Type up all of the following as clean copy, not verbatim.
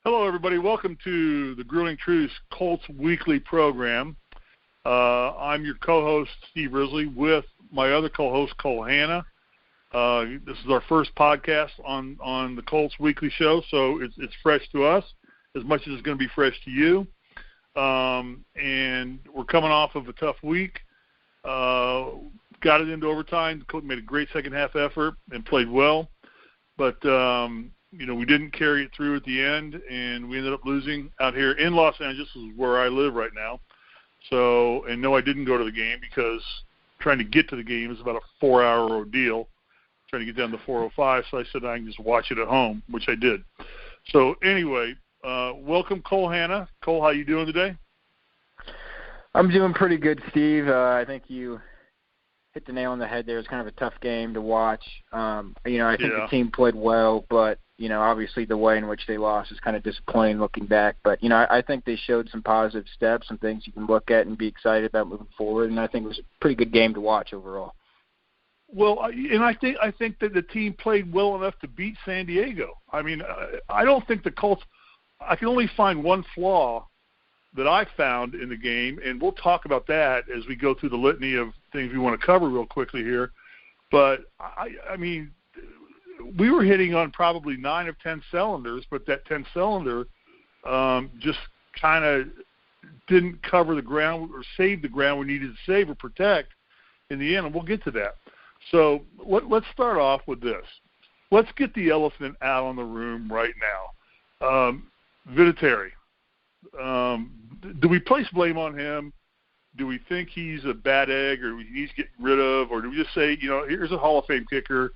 Hello, everybody. Welcome to the Grueling Truths Colts Weekly program. I'm your co-host, Steve Risley, with my other co-host, Cole Hanna. This is our first podcast on the Colts Weekly show, so it's fresh to us as much as it's going to be fresh to you. And we're coming off of a tough week. Got it into overtime. The Colts made a great second-half effort and played well. But we didn't carry it through at the end, and we ended up losing out here in Los Angeles, is where I live right now. So, and no, I didn't go to the game because trying to get to the game is about a 4-hour ordeal, trying to get down to 405. So I said I can just watch it at home, which I did. So anyway, welcome, Cole Hanna. Cole, how you doing today? I'm doing pretty good, Steve. I think you hit the nail on the head there. It's kind of a tough game to watch. I think the team played well, but, obviously the way in which they lost is kind of disappointing looking back. But, I think they showed some positive steps, some things you can look at and be excited about moving forward, and I think it was a pretty good game to watch overall. Well, and I think that the team played well enough to beat San Diego. I mean, I don't think the Colts – I can only find one flaw that I found in the game, and we'll talk about that as we go through the litany of things we want to cover real quickly here. But, I mean, we were hitting on probably 9 of 10 cylinders, but that 10 cylinder just kind of didn't cover the ground or save the ground we needed to save or protect in the end, and we'll get to that. So let's start off with this. Let's get the elephant out on the room right now. Vinatieri. Do we place blame on him? Do we think he's a bad egg or he needs to get rid of? Or do we just say, here's a Hall of Fame kicker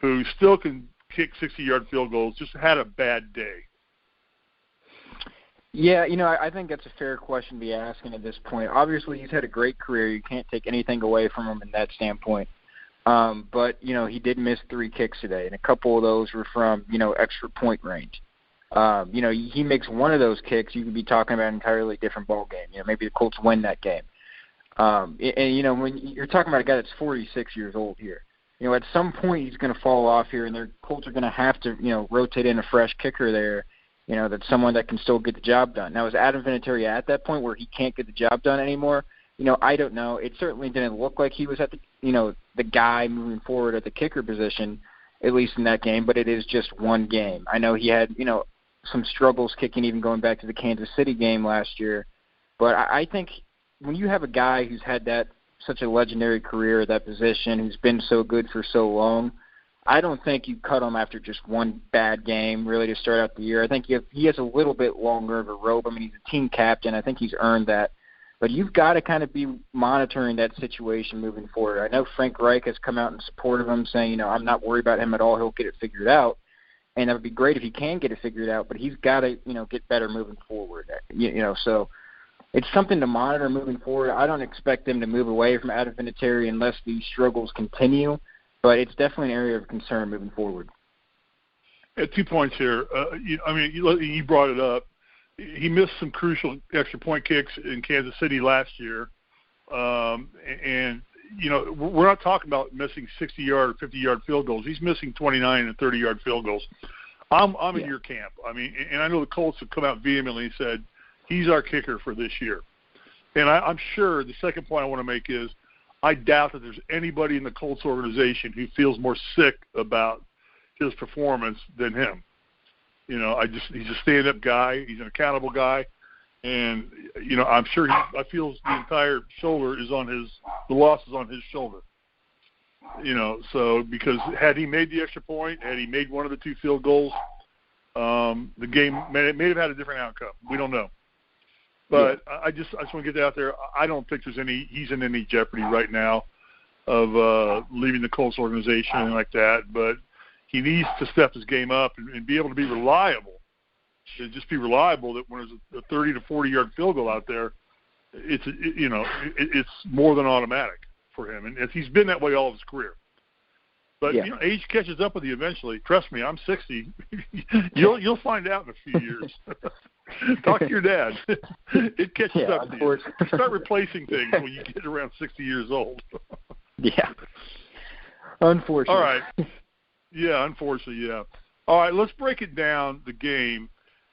who still can kick 60-yard field goals, just had a bad day? Yeah, I think that's a fair question to be asking at this point. Obviously, he's had a great career. You can't take anything away from him in that standpoint. But, he did miss 3 kicks today, and a couple of those were from, extra point range. He makes one of those kicks, you could be talking about an entirely different ball game. Maybe the Colts win that game. And when you're talking about a guy that's 46 years old here, at some point he's going to fall off here, and their Colts are going to have to, rotate in a fresh kicker there, that's someone that can still get the job done. Now, is Adam Vinatieri at that point where he can't get the job done anymore? I don't know. It certainly didn't look like he was at the guy moving forward at the kicker position, at least in that game, but it is just one game. I know he had, some struggles kicking, even going back to the Kansas City game last year. But I think when you have a guy who's had such a legendary career at that position, who's been so good for so long, I don't think you cut him after just one bad game, really, to start out the year. I think he has a little bit longer of a rope. I mean, he's a team captain. I think he's earned that. But you've got to kind of be monitoring that situation moving forward. I know Frank Reich has come out in support of him, saying, I'm not worried about him at all. He'll get it figured out. And that would be great if he can get it figured out, but he's got to, get better moving forward. So it's something to monitor moving forward. I don't expect them to move away from Adam Vinatieri unless these struggles continue, but it's definitely an area of concern moving forward. 2 points here. You brought it up. He missed some crucial extra point kicks in Kansas City last year. We're not talking about missing 60-yard or 50-yard field goals. He's missing 29 and 30-yard field goals. I'm in your camp. I mean, and I know the Colts have come out vehemently and said he's our kicker for this year. And I'm sure the second point I want to make is I doubt that there's anybody in the Colts organization who feels more sick about his performance than him. He's a stand-up guy. He's an accountable guy. And, I'm sure I feel the entire shoulder is the loss is on his shoulder. So because had he made the extra point, had he made one of the 2 field goals, the game may have had a different outcome. We don't know. But yeah. I just want to get that out there. I don't think he's in any jeopardy right now of leaving the Colts organization and like that. But he needs to step his game up and be able to be reliable. Should just be reliable that when there's a 30 to 40-yard field goal out there, it's more than automatic for him, and he's been that way all of his career. But age catches up with you eventually. Trust me, I'm 60. You'll find out in a few years. Talk to your dad. It catches up to you. You start replacing things when you get around 60 years old. Yeah. Unfortunately. All right. Yeah, unfortunately, yeah. All right, let's break it down, the game.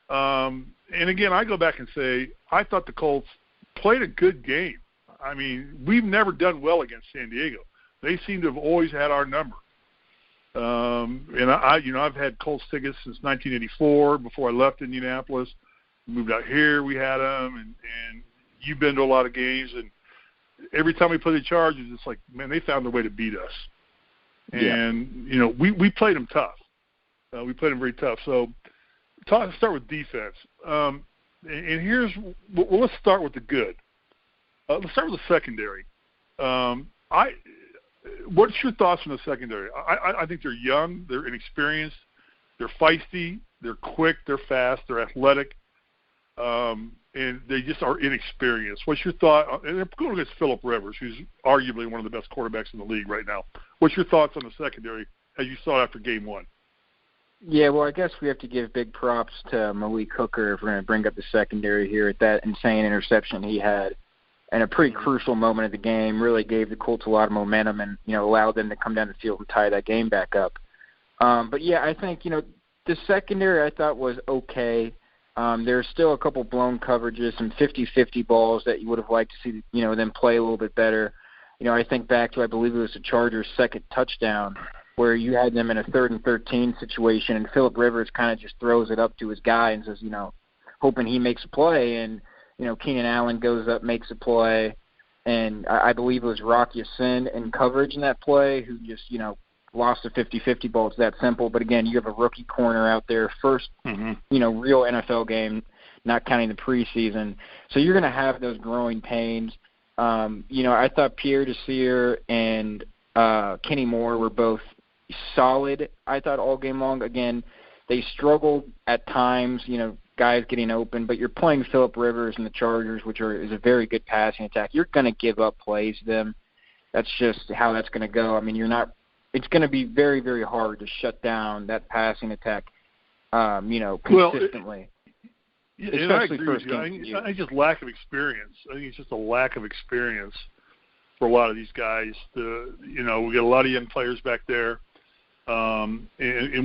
And again, I go back and say I thought the Colts played a good game. I mean, we've never done well against San Diego. They seem to have always had our number. And I've had Colts tickets since 1984. Before I left Indianapolis, moved out here, we had them, and you've been to a lot of games. And every time we play the Chargers, it's like, man, they found a way to beat us. And we played them tough. We played them very tough. So, start with defense. And here's let's start with the good. Let's start with the secondary. What's your thoughts on the secondary? I think they're young, they're inexperienced, they're feisty, they're quick, they're fast, they're athletic, and they just are inexperienced. What's your thought? And they're going against Phillip Rivers, who's arguably one of the best quarterbacks in the league right now. What's your thoughts on the secondary as you saw after Game 1? Yeah, well, I guess we have to give big props to Malik Hooker if we're going to bring up the secondary here at that insane interception he had. And a pretty crucial moment of the game, really gave the Colts a lot of momentum and, allowed them to come down the field and tie that game back up. But, yeah, I think, the secondary I thought was okay. There's still a couple blown coverages, some 50-50 balls that you would have liked to see, them play a little bit better. I think back to, I believe it was the Chargers' second touchdown where you had them in a 3rd and 13 situation, and Phillip Rivers kind of just throws it up to his guy and says, hoping he makes a play. And, Keenan Allen goes up, makes a play, and I believe it was Rocky Sin in coverage in that play who just, lost a 50-50 ball. It's that simple. But, again, you have a rookie corner out there, first, real NFL game, not counting the preseason. So you're going to have those growing pains. I thought Pierre Desir and Kenny Moore were both solid, I thought, all game long. Again, they struggled at times, guys getting open, but you're playing Phillip Rivers and the Chargers, which is a very good passing attack. You're going to give up plays to them. That's just how that's going to go. I mean, it's going to be very, very hard to shut down that passing attack, consistently. And I agree with you. I think just lack of experience. I think it's just a lack of experience for a lot of these guys. We got a lot of young players back there, and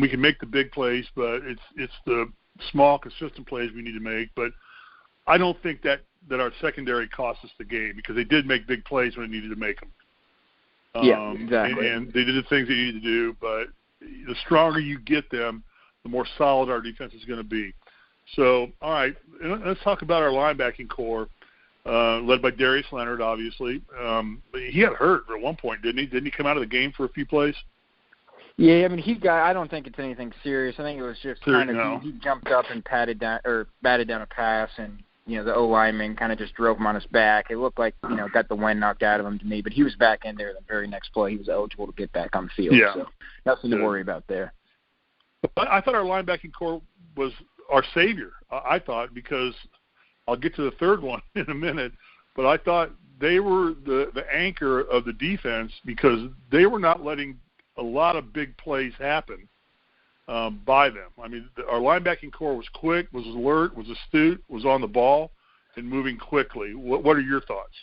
we can make the big plays, but it's the small, consistent plays we need to make. But I don't think that our secondary cost us the game because they did make big plays when they needed to make them. Exactly. And they did the things they needed to do. But the stronger you get them, the more solid our defense is going to be. So, all right, let's talk about our linebacking core, led by Darius Leonard, obviously. He got hurt at one point, didn't he? Didn't he come out of the game for a few plays? Yeah, I mean, I don't think it's anything serious. I think it was just he jumped up and batted down a pass, and the O lineman kind of just drove him on his back. It looked like got the wind knocked out of him to me, but he was back in there the very next play. He was eligible to get back on the field. Yeah. So nothing to worry about there. I thought our linebacking core was our savior. I thought, because I'll get to the third one in a minute, but I thought they were the anchor of the defense because they were not letting a lot of big plays happen by them. I mean, our linebacking core was quick, was alert, was astute, was on the ball, and moving quickly. What are your thoughts?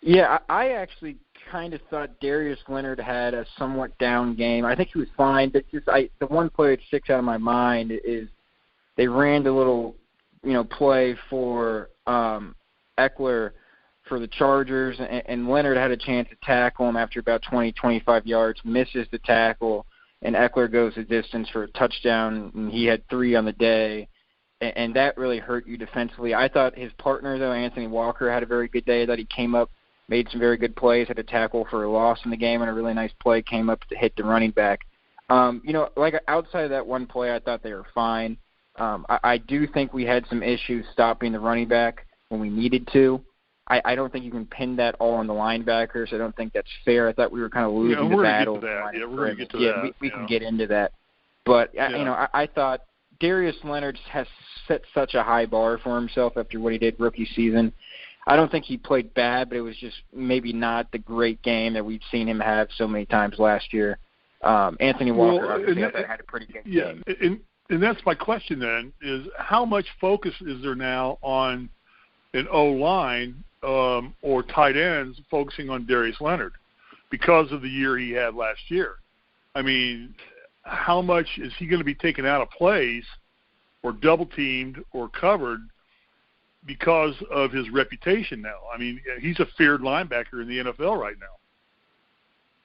Yeah, I actually kind of thought Darius Leonard had a somewhat down game. I think he was fine, but the one play that sticks out of my mind is they ran the little, play for Eckler for the Chargers, and Leonard had a chance to tackle him after about 20, 25 yards, misses the tackle, and Eckler goes the distance for a touchdown, and he had 3 on the day, and that really hurt you defensively. I thought his partner, though, Anthony Walker, had a very good day. I thought he came up, made some very good plays, had a tackle for a loss in the game, and a really nice play, came up to hit the running back. Outside of that one play, I thought they were fine. I do think we had some issues stopping the running back when we needed to. I don't think you can pin that all on the linebackers. I don't think that's fair. I thought we were kind of losing the battle. We're going to get to that. We can get into that. But, I thought Darius Leonard has set such a high bar for himself after what he did rookie season. I don't think he played bad, but it was just maybe not the great game that we've seen him have so many times last year. Anthony Walker obviously had a pretty good game. And that's my question then, is how much focus is there now on an O-line or tight ends focusing on Darius Leonard because of the year he had last year? I mean, how much is he going to be taken out of plays or double-teamed or covered because of his reputation now. I mean, he's a feared linebacker in the NFL right now.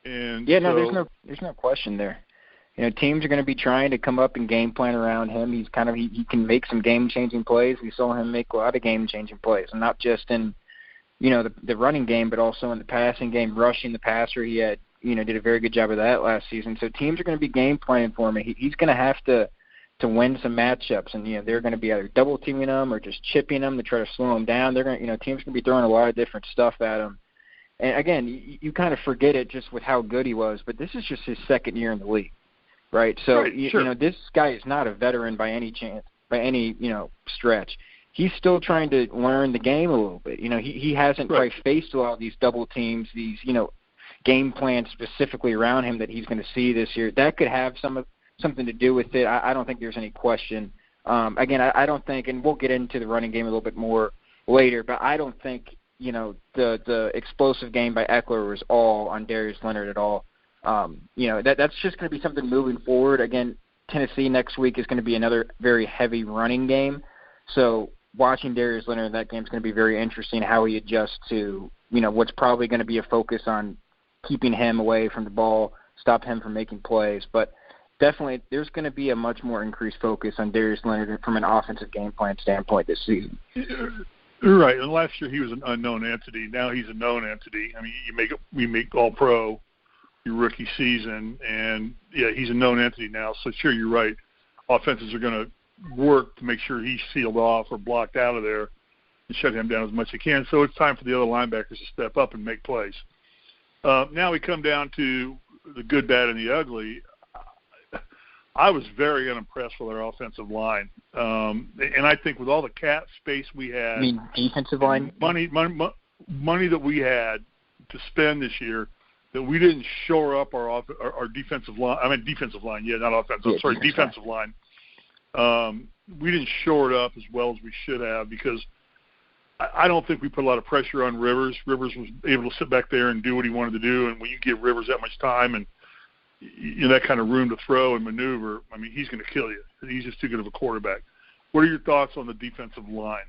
And yeah, no, there's no question there. You know, teams are going to be trying to come up and game plan around him. He's he can make some game-changing plays. We saw him make a lot of game-changing plays, and not just in, you know, the running game, but also in the passing game, rushing the passer. He had, you know, did a very good job of that last season. So teams are going to be game planning for him. He's going to have to win some matchups, and, you know, they're going to be either double teaming him or just chipping him to try to slow him down. They're going to, you know, teams are going to be throwing a lot of different stuff at him. And again, you kind of forget it just with how good he was, but this is just his second year in the league, right? So right, you sure. know, this guy is not a veteran by any you know, stretch. He's still trying to learn the game a little bit. You know, he hasn't right. quite faced a lot of these double teams, these, you know, game plans specifically around him that he's going to see this year. That could have something to do with it. I don't think there's any question. Again, I don't think, and we'll get into the running game a little bit more later, but I don't think, you know, the explosive game by Eckler was all on Darius Leonard at all. You know, that's just going to be something moving forward. Again, Tennessee next week is going to be another very heavy running game. So watching Darius Leonard in that game is going to be very interesting, how he adjusts to, you know, what's probably going to be a focus on keeping him away from the ball, stop him from making plays. But definitely there's going to be a much more increased focus on Darius Leonard from an offensive game plan standpoint this season. Right, and last year he was an unknown entity. Now he's a known entity. I mean, you make All-Pro your rookie season, and yeah, he's a known entity now. So sure, you're right. Offenses are going to work to make sure he's sealed off or blocked out of there and shut him down as much as they can. So it's time for the other linebackers to step up and make plays. Now we come down to the good, bad, and the ugly. I was very unimpressed with our offensive line. And I think with all the cap space we had. I mean, defensive line? Money that we had to spend this year, that we didn't shore up our defensive line. I mean, defensive line. Yeah, not offensive. Yeah, sorry, defensive line. We didn't shore it up as well as we should have, because I don't think we put a lot of pressure on Rivers. Rivers was able to sit back there and do what he wanted to do. And when you give Rivers that much time and that kind of room to throw and maneuver, I mean, he's going to kill you. He's just too good of a quarterback. What are your thoughts on the defensive line?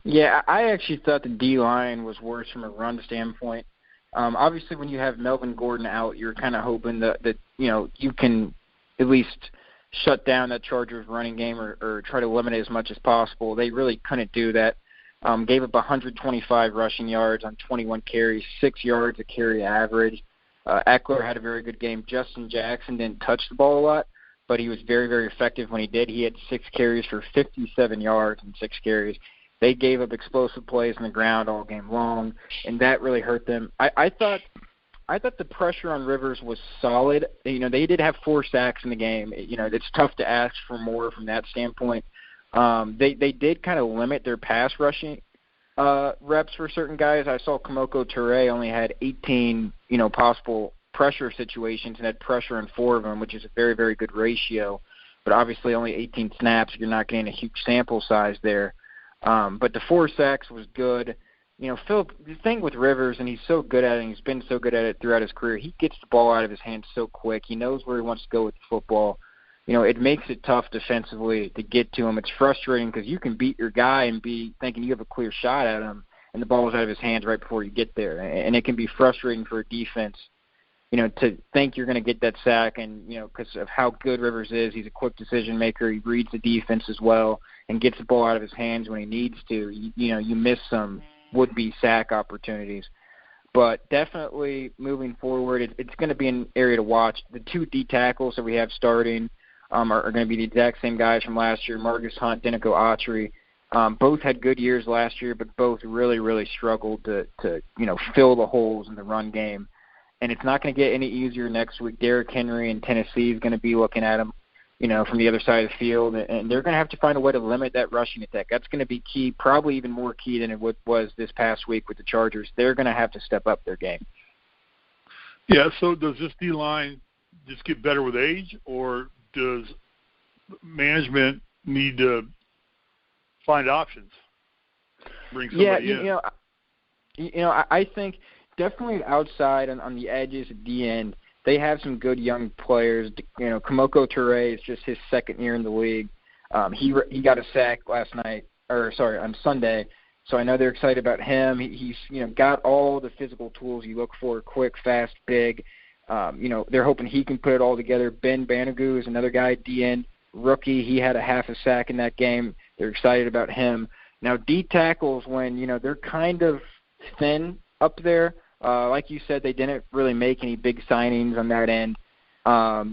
Yeah, I actually thought the D-line was worse from a run standpoint. Obviously, when you have Melvin Gordon out, you're kind of hoping that you know, you can at least shut down that Chargers running game or try to limit it as much as possible. They really couldn't do that. Gave up 125 rushing yards on 21 carries, 6 yards a carry average. Eckler had a very good game. Justin Jackson didn't touch the ball a lot, but he was very, very effective when he did. He had 6 carries for 57 yards and 6 carries. They gave up explosive plays on the ground all game long, and that really hurt them. I thought the pressure on Rivers was solid. You know, they did have 4 sacks in the game. You know, it's tough to ask for more from that standpoint. They did kind of limit their pass rushing reps for certain guys. I saw Kamoko Toure only had 18, you know, possible pressure situations and had pressure on 4 of them, which is a very, very good ratio. But obviously only 18 snaps. You're not getting a huge sample size there. But the 4 sacks was good. You know, Phil, the thing with Rivers, and he's so good at it, and he's been so good at it throughout his career, he gets the ball out of his hands so quick. He knows where he wants to go with the football. You know, it makes it tough defensively to get to him. It's frustrating because you can beat your guy and be thinking you have a clear shot at him, and the ball is out of his hands right before you get there. And it can be frustrating for a defense, you know, to think you're going to get that sack, and, you know, because of how good Rivers is. He's a quick decision maker. He reads the defense as well and gets the ball out of his hands when he needs to. You know, you miss some would-be sack opportunities. But definitely moving forward, it's going to be an area to watch. The 2 D tackles that we have starting are going to be the exact same guys from last year, Marcus Hunt, Denico Autry. Both had good years last year, but both really, really struggled to you know, fill the holes in the run game. And it's not going to get any easier next week. Derrick Henry in Tennessee is going to be looking at him, you know, from the other side of the field, and they're going to have to find a way to limit that rushing attack. That's going to be key, probably even more key than it was this past week with the Chargers. They're going to have to step up their game. Yeah, so does this D-line just get better with age, or does management need to find options? Bring somebody in? I think definitely outside on the edges at the end, they have some good young players. You know, Kamoko Toure is just his second year in the league. He got a sack on Sunday. So I know they're excited about him. He's got all the physical tools you look for: quick, fast, big. They're hoping he can put it all together. Ben Banagoo is another guy, DN rookie. He had a half a sack in that game. They're excited about him. Now, D tackles, when they're kind of thin up there. Like you said, they didn't really make any big signings on that end.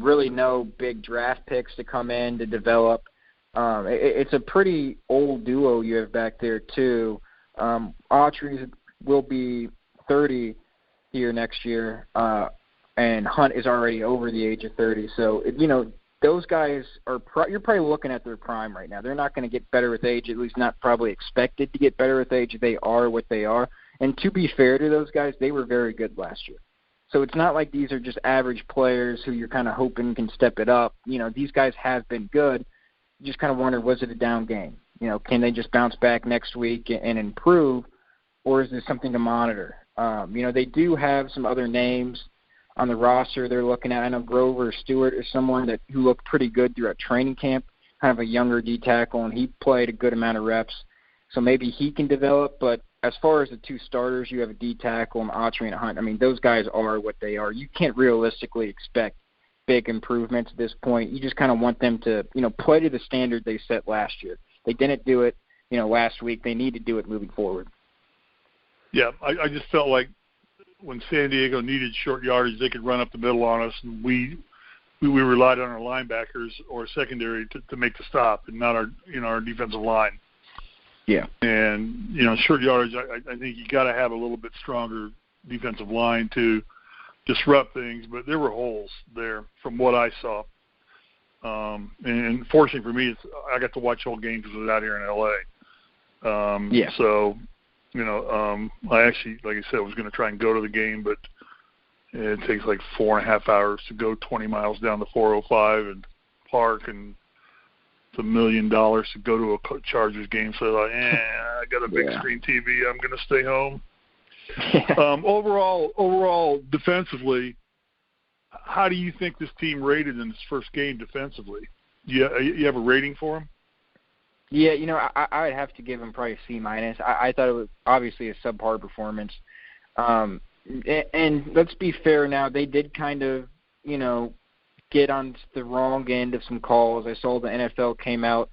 Really no big draft picks to come in to develop. It's a pretty old duo you have back there, too. Autry will be 30 here next year, and Hunt is already over the age of 30. So, those guys you're probably looking at their prime right now. They're not going to get better with age, at least not probably expected to get better with age. They are what they are. And to be fair to those guys, they were very good last year. So it's not like these are just average players who you're kind of hoping can step it up. These guys have been good. You just kind of wonder, was it a down game? Can they just bounce back next week and improve, or is this something to monitor? They do have some other names on the roster they're looking at. I know Grover Stewart is someone who looked pretty good throughout training camp, kind of a younger D tackle, and he played a good amount of reps. So maybe he can develop. But as far as the two starters, you have a D tackle and Autry and Hunt. I mean, those guys are what they are. You can't realistically expect big improvements at this point. You just kind of want them to, play to the standard they set last year. They didn't do it, last week. They need to do it moving forward. Yeah, I just felt like when San Diego needed short yardage, they could run up the middle on us, and we relied on our linebackers or secondary to make the stop, and not our defensive line. Yeah. And, short yardage, I think you got to have a little bit stronger defensive line to disrupt things, but there were holes there from what I saw. And fortunately for me, I got to watch the whole game because I was out here in L.A. Yeah. So, I actually, like I said, was going to try and go to the game, but it takes like 4.5 hours to go 20 miles down the 405 and park, and it's $1 million to go to a Chargers game. So I got a big screen TV. I'm going to stay home. Overall, defensively, how do you think this team rated in its first game defensively? You have a rating for them? Yeah, I would have to give them probably a C-. I thought it was obviously a subpar performance. And let's be fair now, they did kind of, get on the wrong end of some calls. I saw the NFL came out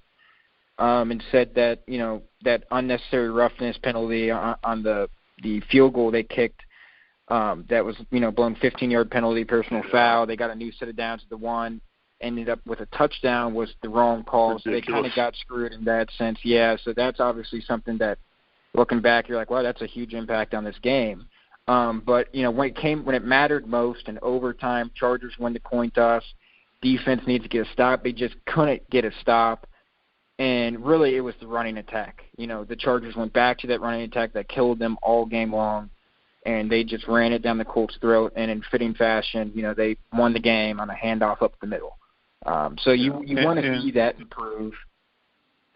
and said that, that unnecessary roughness penalty on the field goal they kicked, that was, blown 15-yard penalty, personal foul. They got a new set of downs to the one. Ended up with a touchdown was the wrong call. Ridiculous. So they kind of got screwed in that sense. Yeah, so that's obviously something that, looking back, you're like, wow, that's a huge impact on this game. But, when it mattered most in overtime, Chargers won the coin toss. Defense needs to get a stop. They just couldn't get a stop. And really it was the running attack. The Chargers went back to that running attack that killed them all game long. And they just ran it down the Colts' throat. And in fitting fashion, they won the game on a handoff up the middle. So you want to see that improve.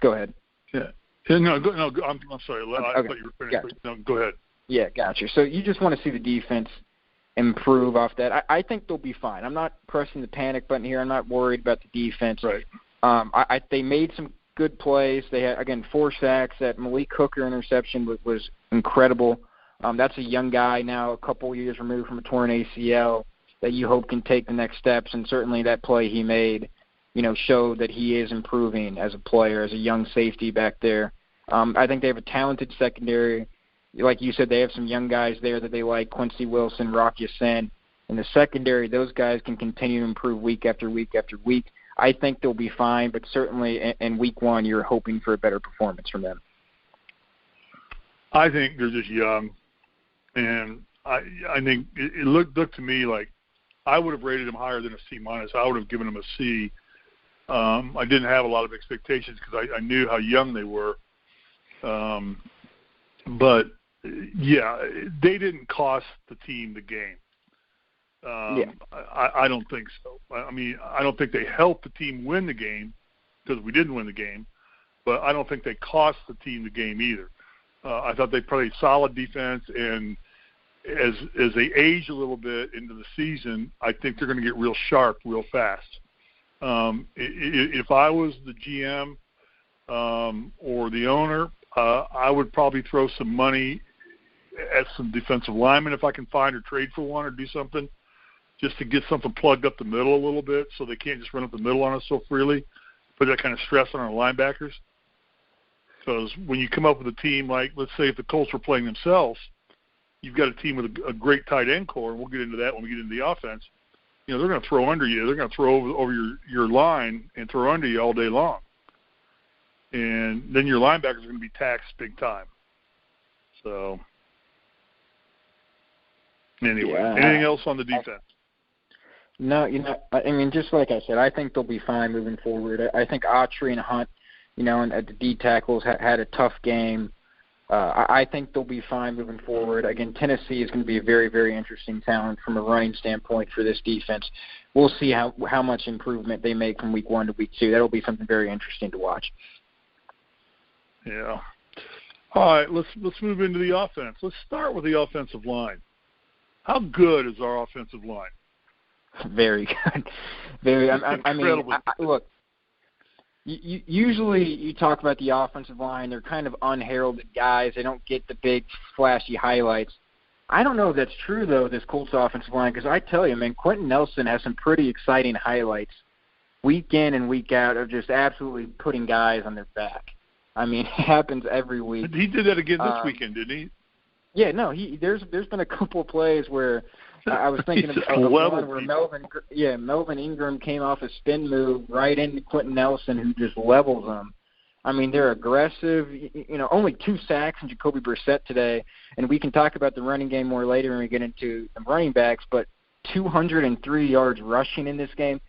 Go ahead. Yeah. No, I'm sorry. I okay. thought you were finished. No, go ahead. Yeah, gotcha. So you just want to see the defense improve off that. I think they'll be fine. I'm not pressing the panic button here. I'm not worried about the defense. Right. They made some good plays. They had, again, 4 sacks. That Malik Hooker interception was incredible. That's a young guy now, a couple years removed from a torn ACL, that you hope can take the next steps. And certainly that play he made, showed that he is improving as a player, as a young safety back there. I think they have a talented secondary. Like you said, they have some young guys there that they like, Quincy Wilson, Rock Ya-Sin. In the secondary, those guys can continue to improve week after week after week. I think they'll be fine, but certainly in week 1, you're hoping for a better performance from them. I think they're just young, and I think it looked to me like I would have rated them higher than a C-. I would have given them a C. I didn't have a lot of expectations because I knew how young they were. But, yeah, they didn't cost the team the game. I don't think so. I mean, I don't think they helped the team win the game because we didn't win the game, but I don't think they cost the team the game either. I thought they played solid defense, and as they age a little bit into the season, I think they're going to get real sharp real fast. If I was the GM, or the owner, I would probably throw some money at some defensive linemen if I can find or trade for one or do something just to get something plugged up the middle a little bit so they can't just run up the middle on us so freely, put that kind of stress on our linebackers. Because when you come up with a team like, let's say if the Colts were playing themselves, you've got a team with a great tight end core, and we'll get into that when we get into the offense. They're going to throw under you. They're going to throw over your line and throw under you all day long. And then your linebackers are going to be taxed big time. So, anyway, anything else on the defense? No, I mean, just like I said, I think they'll be fine moving forward. I think Autry and Hunt, and at the D tackles had a tough game. I think they'll be fine moving forward. Again, Tennessee is going to be a very, very interesting talent from a running standpoint for this defense. We'll see how much improvement they make from week 1 to week 2. That'll be something very interesting to watch. Yeah. All right, let's move into the offense. Let's start with the offensive line. How good is our offensive line? Very good. Very. I mean, look. Usually you talk about the offensive line, they're kind of unheralded guys. They don't get the big, flashy highlights. I don't know if that's true, though, this Colts offensive line, because I tell you, man, Quentin Nelson has some pretty exciting highlights week in and week out of just absolutely putting guys on their back. I mean, it happens every week. He did that again this weekend, didn't he? Yeah, no, there's been a couple of plays where I was thinking of one where Melvin Ingram came off a spin move right into Quentin Nelson, who just levels them. I mean, they're aggressive. Only 2 sacks from Jacoby Brissett today, and we can talk about the running game more later when we get into the running backs, but 203 yards rushing in this game.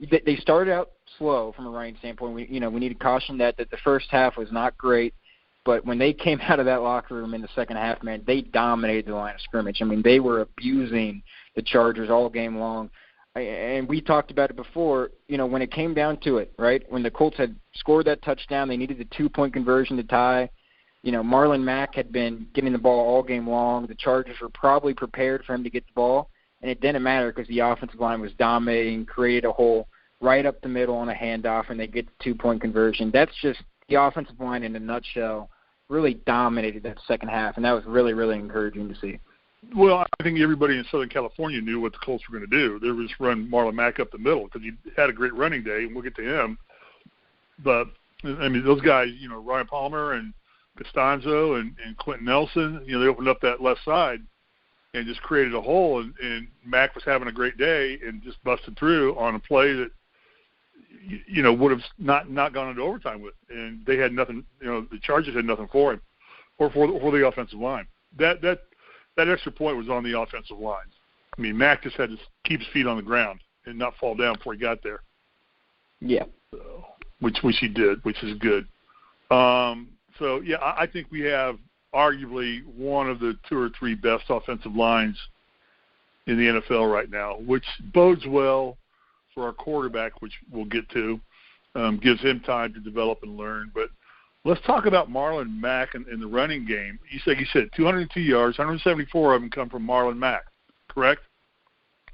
They started out slow from a running standpoint. We need to caution that the first half was not great. But when they came out of that locker room in the second half, man, they dominated the line of scrimmage. I mean, they were abusing the Chargers all game long. And we talked about it before, when it came down to it, right? When the Colts had scored that touchdown, they needed the 2-point conversion to tie. Marlon Mack had been getting the ball all game long. The Chargers were probably prepared for him to get the ball. And it didn't matter because the offensive line was dominating, created a hole right up the middle on a handoff, and they get the 2-point conversion. That's just the offensive line in a nutshell. Really dominated that second half, and that was really, really encouraging to see. Well, I think everybody in Southern California knew what the Colts were going to do. They were just run Marlon Mack up the middle because he had a great running day, and we'll get to him. But, I mean, those guys, Ryan Palmer and Costanzo and Quentin Nelson, they opened up that left side and just created a hole, and Mack was having a great day and just busted through on a play that, would have not gone into overtime with, and they had nothing. The Chargers had nothing for him, or for the offensive line. That extra point was on the offensive line. I mean, Mack just had to keep his feet on the ground and not fall down before he got there. Yeah, so, which he did, which is good. I think we have arguably one of the 2 or 3 best offensive lines in the NFL right now, which bodes well for our quarterback, which we'll get to, gives him time to develop and learn. But let's talk about Marlon Mack in the running game. You said 202 yards, 174 of them come from Marlon Mack, correct?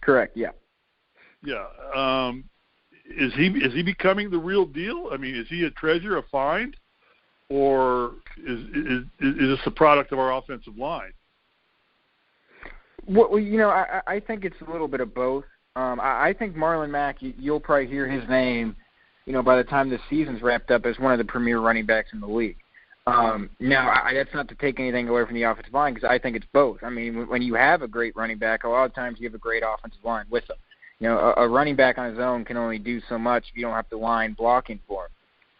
Correct, yeah. Yeah. Is he becoming the real deal? I mean, is he a treasure, a find, or is this the product of our offensive line? Well, I think it's a little bit of both. I think Marlon Mack, you'll probably hear his name, by the time the season's wrapped up as one of the premier running backs in the league. Now, that's not to take anything away from the offensive line because I think it's both. I mean, when you have a great running back, a lot of times you have a great offensive line with him. A running back on his own can only do so much if you don't have the line blocking for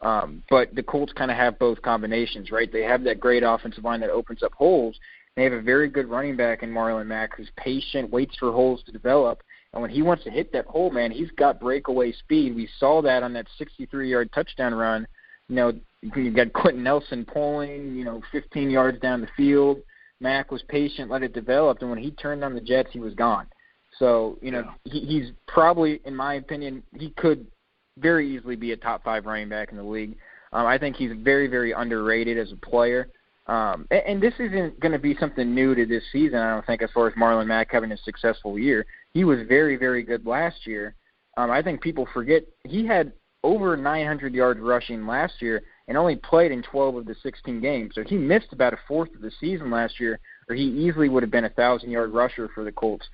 him. But the Colts kind of have both combinations, right? They have that great offensive line that opens up holes. They have a very good running back in Marlon Mack who's patient, waits for holes to develop. And when he wants to hit that hole, man, he's got breakaway speed. We saw that on that 63-yard touchdown run. You got Quentin Nelson pulling, 15 yards down the field. Mack was patient, let it develop, and when he turned on the Jets, he was gone. So, he's probably, in my opinion, he could very easily be a top 5 running back in the league. I think he's very, very underrated as a player. And this isn't going to be something new to this season, I don't think, as far as Marlon Mack having a successful year. He was very, very good last year. I think people forget he had over 900 yards rushing last year and only played in 12 of the 16 games. So he missed about a fourth of the season last year, or he easily would have been a 1,000-yard rusher for the Colts.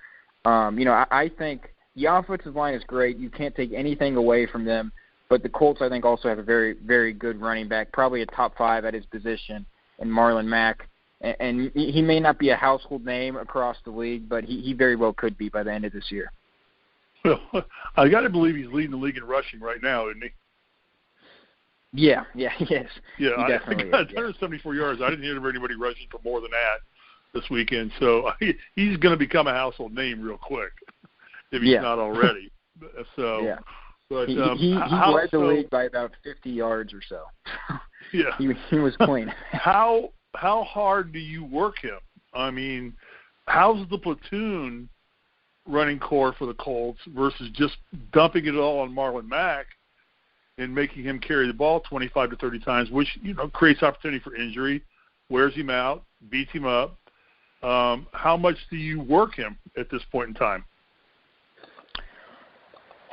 I think the offensive line is great. You can't take anything away from them. But the Colts, I think, also have a very, very good running back, probably a top 5 at his position, in Marlon Mack. And he may not be a household name across the league, but he very well could be by the end of this year. Well, I got to believe he's leading the league in rushing right now, isn't he? Yeah, he is. Yeah, he definitely I got is, 174 yards. I didn't hear anybody rushing for more than that this weekend. So he's going to become a household name real quick, if he's not already. So, yeah. But he led the league by about 50 yards or so. Yeah, he was clean. How hard do you work him? I mean, how's the platoon running core for the Colts versus just dumping it all on Marlon Mack and making him carry the ball 25 to 30 times, which creates opportunity for injury, wears him out, beats him up. How much do you work him at this point in time?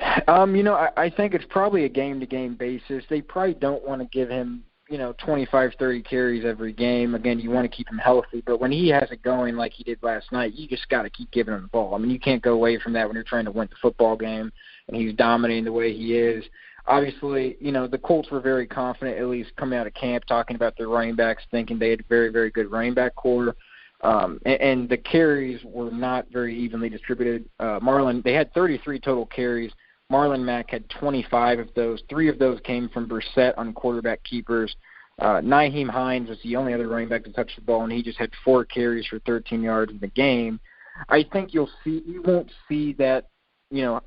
I think it's probably a game-to-game basis. They probably don't want to give him, 25, 30 carries every game. Again, you want to keep him healthy. But when he has it going like he did last night, you just got to keep giving him the ball. I mean, you can't go away from that when you're trying to win the football game and he's dominating the way he is. Obviously, the Colts were very confident, at least coming out of camp, talking about their running backs, thinking they had a very, very good running back core. And the carries were not very evenly distributed. They had 33 total carries. Marlon Mack had 25 of those. 3 of those came from Brissett on quarterback keepers. Nyheim Hines was the only other running back to touch the ball, and he just had 4 carries for 13 yards in the game. I think you won't see that,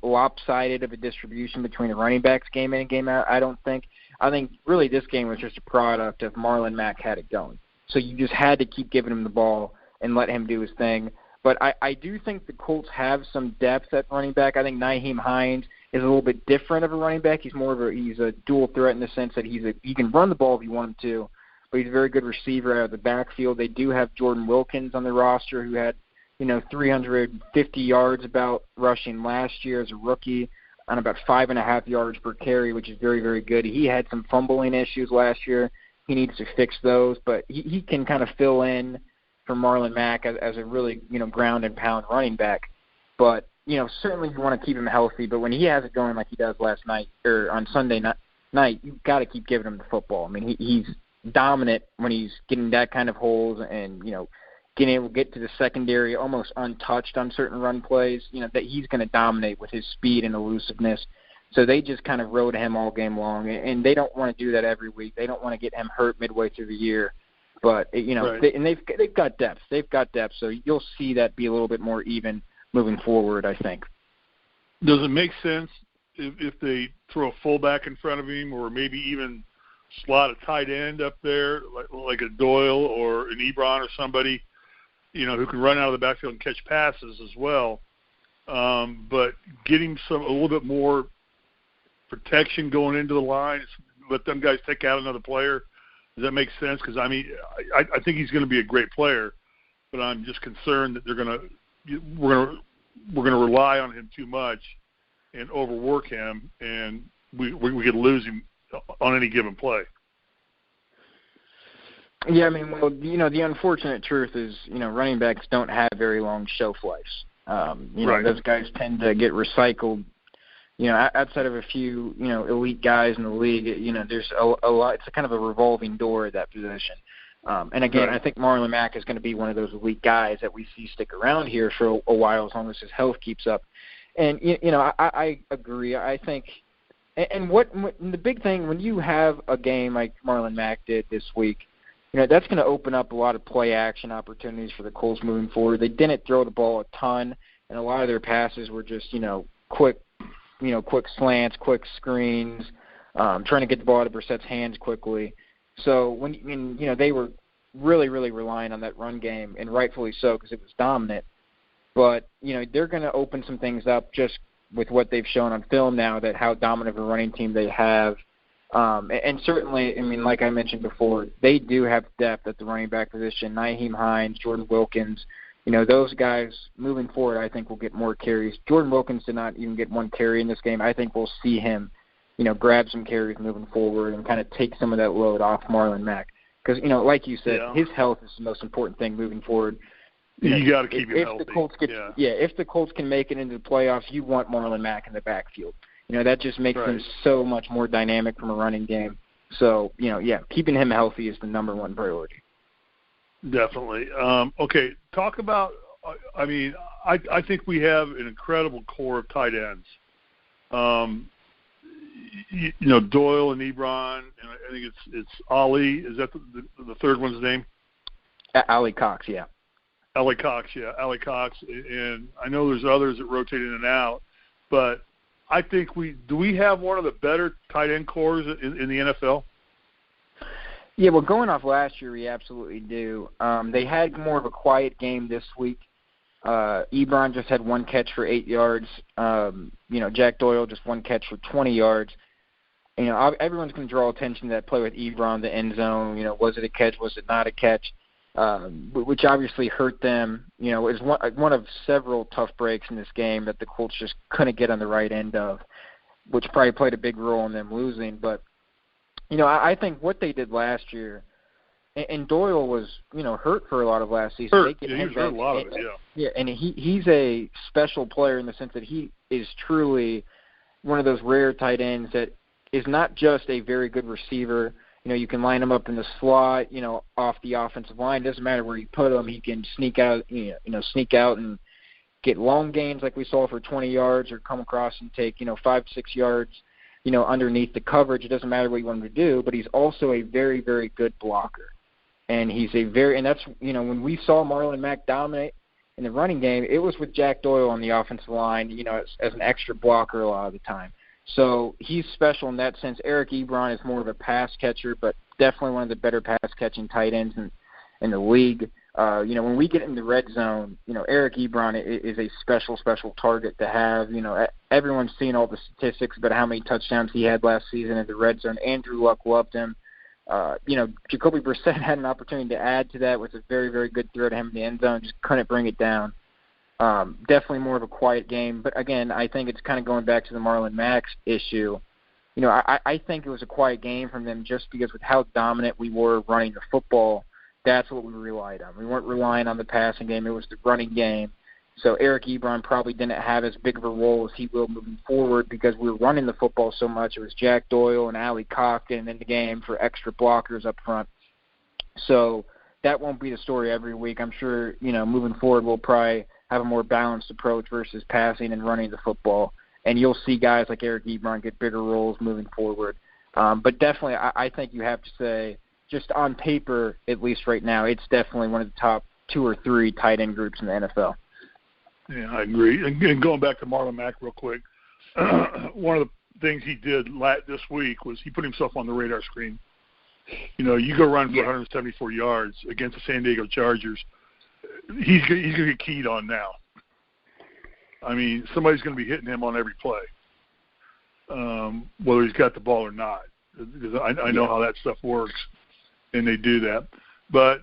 lopsided of a distribution between the running backs game in and game out, I don't think. I think really this game was just a product of Marlon Mack had it going. So you just had to keep giving him the ball and let him do his thing. But I do think the Colts have some depth at running back. I think Nyheim Hines is a little bit different of a running back. He's he's a dual threat in the sense that he can run the ball if you want him to, but he's a very good receiver out of the backfield. They do have Jordan Wilkins on the roster who had 350 yards about rushing last year as a rookie on about 5.5 yards per carry, which is very, very good. He had some fumbling issues last year. He needs to fix those, but he can kind of fill in for Marlon Mack as a really, ground and pound running back. But, certainly you want to keep him healthy, but when he has it going like he does last night or on Sunday night, you've got to keep giving him the football. I mean, he's dominant when he's getting that kind of holes and, getting able to get to the secondary almost untouched on certain run plays, that he's going to dominate with his speed and elusiveness. So they just kind of rode him all game long, and they don't want to do that every week. They don't want to get him hurt midway through the year. But, right. They've got depth. They've got depth, so you'll see that be a little bit more even moving forward, I think. Does it make sense if they throw a fullback in front of him or maybe even slot a tight end up there like a Doyle or an Ebron or somebody, who can run out of the backfield and catch passes as well, but getting a little bit more protection going into the line, let them guys take out another player? Does that make sense? Because, I think he's going to be a great player, but I'm just concerned that we're going to rely on him too much and overwork him, and we could lose him on any given play. Yeah, the unfortunate truth is, running backs don't have very long shelf lives. Right. Those guys tend to get recycled. Outside of a few, elite guys in the league, there's a lot. It's kind of a revolving door at that position. And again, right. I think Marlon Mack is going to be one of those elite guys that we see stick around here for a while as long as his health keeps up. And, I agree. I think and the big thing, when you have a game like Marlon Mack did this week, that's going to open up a lot of play action opportunities for the Colts moving forward. They didn't throw the ball a ton, and a lot of their passes were just, quick slants, quick screens, trying to get the ball out of Brissett's hands quickly. So when they were really, really relying on that run game, and rightfully so because it was dominant. But they're going to open some things up just with what they've shown on film now, that how dominant of a running team they have. And certainly, like I mentioned before, they do have depth at the running back position. Nyheim Hines, Jordan Wilkins. Those guys moving forward, I think, will get more carries. Jordan Wilkins did not even get one carry in this game. I think we'll see him grab some carries moving forward and kind of take some of that load off Marlon Mack. Because, like you said, his health is the most important thing moving forward. You got to keep him healthy. If the Colts can make it into the playoffs, you want Marlon Mack in the backfield. That just makes them so much more dynamic from a running game. So, keeping him healthy is the number one priority. Definitely. Okay, talk about, I think we have an incredible core of tight ends. Doyle and Ebron, and I think it's Ali. Is that the third one's name? Ali Cox, yeah. Ali Cox. And I know there's others that rotate in and out, but I think we have one of the better tight end cores in the NFL? Yeah, well, going off last year, we absolutely do. They had more of a quiet game this week. Ebron just had one catch for 8 yards. Jack Doyle just one catch for 20 yards. Everyone's going to draw attention to that play with Ebron, the end zone. Was it a catch? Was it not a catch? Which obviously hurt them. It was one of several tough breaks in this game that the Colts just couldn't get on the right end of, which probably played a big role in them losing. But, I think what they did last year, and Doyle was, hurt for a lot of last season. He was hurt a lot of it, yeah. Yeah, and he's a special player in the sense that he is truly one of those rare tight ends that is not just a very good receiver. You can line him up in the slot, off the offensive line. It doesn't matter where you put him. He can sneak out and get long gains like we saw for 20 yards or come across and take, 5-6 yards, underneath the coverage. It doesn't matter what you want him to do, but he's also a very, very good blocker. And and that's, when we saw Marlon Mack dominate in the running game, it was with Jack Doyle on the offensive line, as an extra blocker a lot of the time. So he's special in that sense. Eric Ebron is more of a pass catcher, but definitely one of the better pass-catching tight ends in the league. When we get in the red zone, Eric Ebron is a special target to have. Everyone's seen all the statistics about how many touchdowns he had last season in the red zone. Andrew Luck loved him. Jacoby Brissett had an opportunity to add to that with a very, very good throw to him in the end zone, just couldn't bring it down. Definitely more of a quiet game. But, again, I think it's kind of going back to the Marlon Mack issue. I think it was a quiet game from them just because with how dominant we were running the football, that's what we relied on. We weren't relying on the passing game. It was the running game. So Eric Ebron probably didn't have as big of a role as he will moving forward because we were running the football so much. It was Jack Doyle and Ali Cox getting in the game for extra blockers up front. So that won't be the story every week. I'm sure, moving forward we'll probably have a more balanced approach versus passing and running the football. And you'll see guys like Eric Ebron get bigger roles moving forward. But definitely I think you have to say, just on paper, at least right now, it's definitely one of the top 2 or 3 tight end groups in the NFL. Yeah, I agree. And going back to Marlon Mack real quick, one of the things he did this week was he put himself on the radar screen. You go run for 174 yards against the San Diego Chargers, he's going to get keyed on now. I mean, somebody's going to be hitting him on every play, whether he's got the ball or not. Because I know how that stuff works, and they do that. But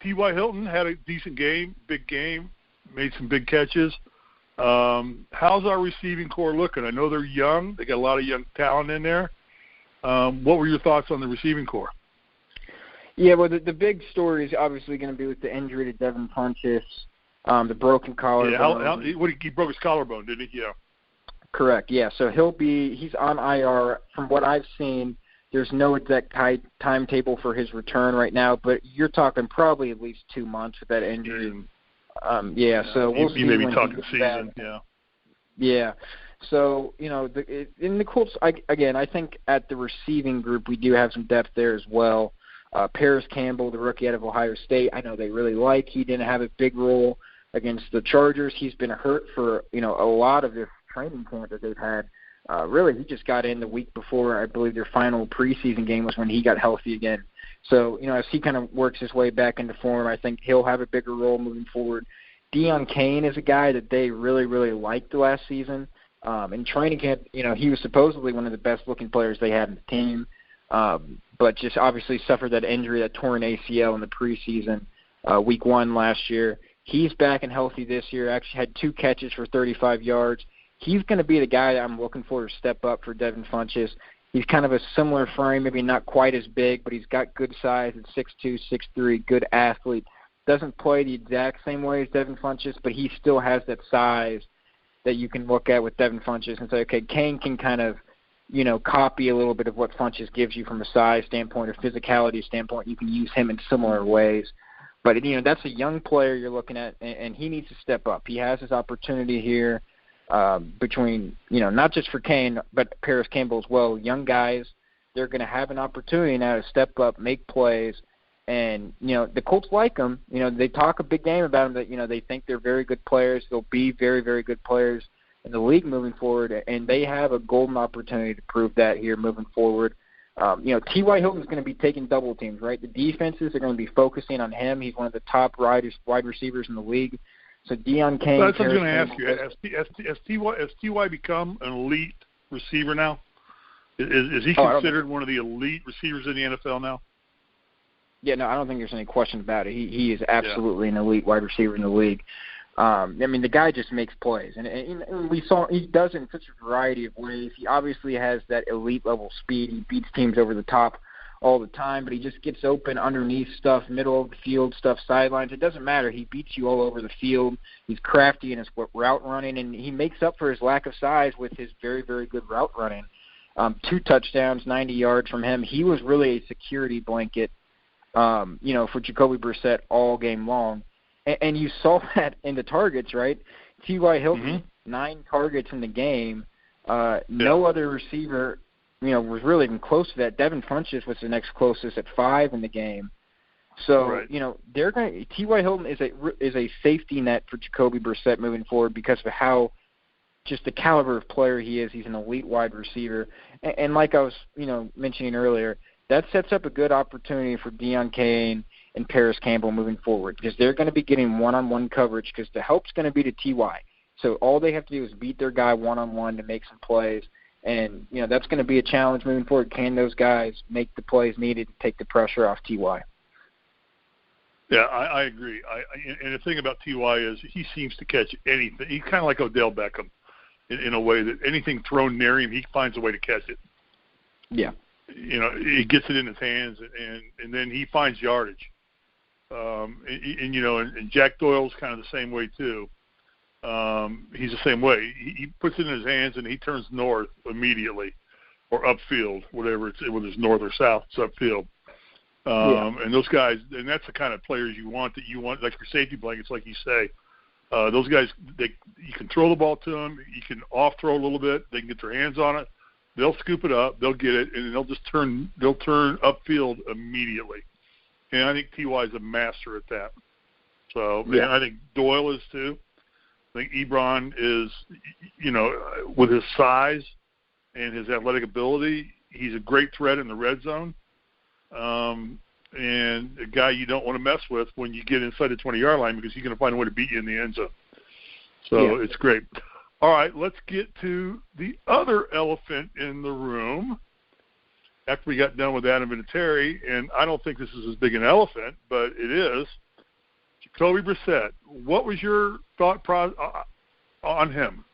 T.Y. Hilton had a decent game, big game, made some big catches. How's our receiving core looking? I know they're young. They got a lot of young talent in there. What were your thoughts on the receiving core? Yeah, well, the big story is obviously going to be with the injury to Devin Funchess, the broken collarbone. Yeah, he broke his collarbone, didn't he? Yeah. Correct, yeah. So he's on IR. From what I've seen, there's no exact timetable for his return right now, but you're talking probably at least 2 months with that injury. So we'll see. You may be talking season, Yeah. So, in the Colts, I think at the receiving group we do have some depth there as well. Paris Campbell, the rookie out of Ohio State, I know they really like. He didn't have a big role against the Chargers. He's been hurt for, a lot of this training camp that they've had. Really, he just got in the week before, I believe, their final preseason game was when he got healthy again. So, as he kind of works his way back into form, I think he'll have a bigger role moving forward. Deion Kane is a guy that they really, really liked last season. In training camp, he was supposedly one of the best-looking players they had in the team, but just obviously suffered that injury, that torn ACL in the preseason, week 1 last year. He's back and healthy this year, actually had 2 catches for 35 yards. he's going to be the guy that I'm looking for to step up for Devin Funchess. He's kind of a similar frame, maybe not quite as big, but he's got good size at 6'2", 6'3", good athlete. Doesn't play the exact same way as Devin Funchess, but he still has that size that you can look at with Devin Funchess and say, okay, Kane can kind of, copy a little bit of what Funchess gives you from a size standpoint or physicality standpoint. You can use him in similar ways. But, that's a young player you're looking at, and he needs to step up. He has his opportunity here between, not just for Kane, but Paris Campbell as well. Young guys, they're going to have an opportunity now to step up, make plays. And, the Colts like them. They talk a big game about them that, they think they're very good players. They'll be very, very good players in the league moving forward, and they have a golden opportunity to prove that here moving forward. T.Y. Hilton's going to be taking double teams, right? The defenses are going to be focusing on him. He's one of the top wide receivers in the league. So Deion Kane. That's what I was going to ask you. Has T.Y. become an elite receiver now? Is he considered one of the elite receivers in the NFL now? Yeah, no, I don't think there's any question about it. He is absolutely an elite wide receiver in the league. The guy just makes plays, and we saw he does it in such a variety of ways. He obviously has that elite level speed. He beats teams over the top all the time, but he just gets open underneath stuff, middle of the field stuff, sidelines. It doesn't matter. He beats you all over the field. He's crafty in his route running, and he makes up for his lack of size with his very, very good route running. 2 touchdowns, 90 yards from him. He was really a security blanket, for Jacoby Brissett all game long. And you saw that in the targets, right? T.Y. Hilton, 9 targets in the game. No other receiver, was really even close to that. Devin Funchess was the next closest at 5 in the game. So, they're going. T.Y. Hilton is a safety net for Jacoby Brissett moving forward because of how just the caliber of player he is. He's an elite wide receiver, and like I was, mentioning earlier, that sets up a good opportunity for Deion Kane and Paris Campbell moving forward because they're going to be getting one-on-one coverage because the help's going to be to T.Y. So all they have to do is beat their guy one-on-one to make some plays, and that's going to be a challenge moving forward. Can those guys make the plays needed to take the pressure off T.Y.? Yeah, I agree. And the thing about T.Y. is he seems to catch anything. He's kind of like Odell Beckham in a way that anything thrown near him, he finds a way to catch it. Yeah. He gets it in his hands, and then he finds yardage. And Jack Doyle's kind of the same way too. He's the same way. He puts it in his hands and he turns north immediately, or upfield, whether it's north or south, it's upfield. And those guys, and that's the kind of players you want, like your safety blankets, like you say. Those guys, you can throw the ball to them, you can off throw a little bit, they can get their hands on it, they'll scoop it up, they'll get it, and they'll turn upfield immedially. And I think T.Y. is a master at that. So, and I think Doyle is too. I think Ebron is, with his size and his athletic ability, he's a great threat in the red zone. And a guy you don't want to mess with when you get inside the 20-yard line because he's going to find a way to beat you in the end zone. So it's great. All right, let's get to the other elephant in the room. After we got done with Adam Vinatieri, and I don't think this is as big an elephant, but it is, Jacoby Brissett. What was your thought process on him?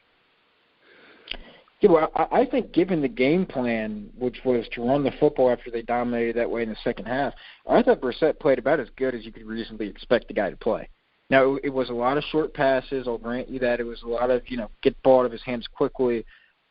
Yeah, well, I think given the game plan, which was to run the football after they dominated that way in the second half, I thought Brissett played about as good as you could reasonably expect the guy to play. Now, it was a lot of short passes. I'll grant you that. It was a lot of, get the ball out of his hands quickly.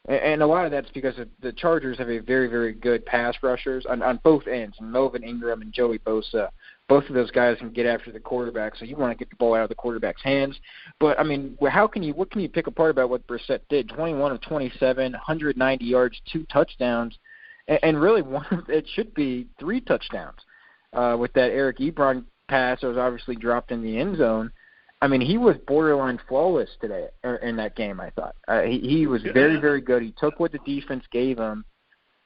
And a lot of that's because the Chargers have a very, very good pass rushers on both ends, Melvin Ingram and Joey Bosa. Both of those guys can get after the quarterback, so you want to get the ball out of the quarterback's hands. But, what can you pick apart about what Brissett did? 21 of 27, 190 yards, 2 touchdowns, and really it should be 3 touchdowns with that Eric Ebron pass that was obviously dropped in the end zone. He was borderline flawless today in that game, I thought. He was very, very good. He took what the defense gave him.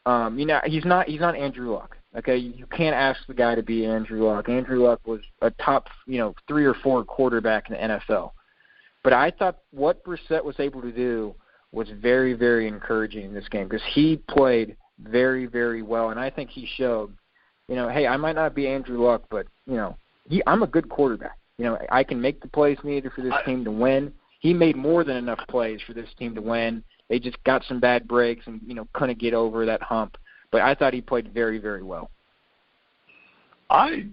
He's not Andrew Luck. Okay, you can't ask the guy to be Andrew Luck. Andrew Luck was a top, 3 or 4 quarterback in the NFL. But I thought what Brissett was able to do was very, very encouraging in this game because he played very, very well. And I think he showed, hey, I might not be Andrew Luck, but, I'm a good quarterback. I can make the plays needed for this team to win. he made more than enough plays for this team to win. They just got some bad breaks and, couldn't get over that hump. But I thought he played very, very well. I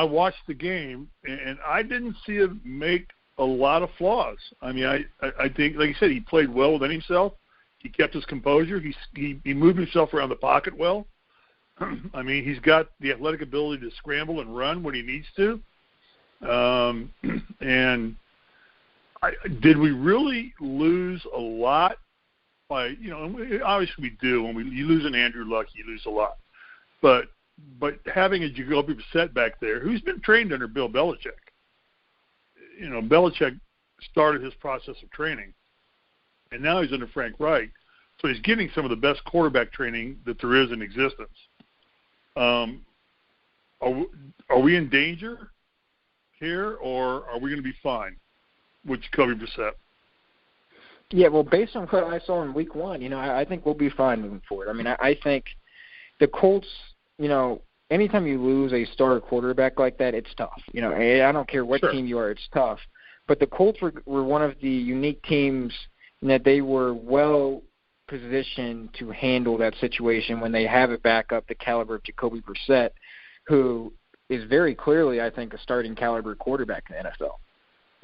watched the game, and I didn't see him make a lot of flaws. I mean, I think, like you said, he played well within himself. He kept his composure. He moved himself around the pocket well. I mean, he's got the athletic ability to scramble and run when he needs to. And did we really lose a lot by, obviously we do. When you lose an Andrew Luck, you lose a lot. But having a Jacoby Brissett back there, who's been trained under Bill Belichick, Belichick started his process of training, and now he's under Frank Reich, so he's getting some of the best quarterback training that there is in existence. Are we in danger here, or are we going to be fine with Jacoby Brissett? Yeah, well, based on what I saw in Week 1, I think we'll be fine moving forward. I mean, I think the Colts, anytime you lose a starter quarterback like that, it's tough. I don't care what team you are, it's tough. But the Colts were one of the unique teams in that they were well positioned to handle that situation when they have a backup the caliber of Jacoby Brissett, who is very clearly, I think, a starting caliber quarterback in the NFL.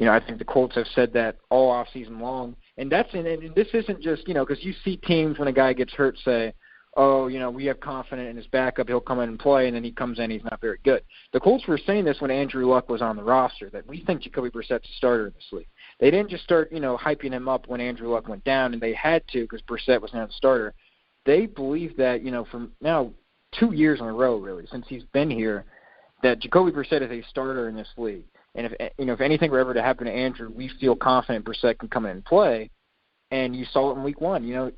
I think the Colts have said that all offseason long. And this isn't just, because you see teams when a guy gets hurt say, oh, we have confidence in his backup, he'll come in and play, and then he comes in, he's not very good. The Colts were saying this when Andrew Luck was on the roster, that we think Jacoby Brissett's a starter in this league. They didn't just start, hyping him up when Andrew Luck went down, and they had to because Brissett was now the starter. They believe that, for now 2 years in a row, really, since he's been here, that Jacoby Brissett is a starter in this league. And if anything were ever to happen to Andrew, we feel confident Brissett can come in and play. And you saw it in Week 1.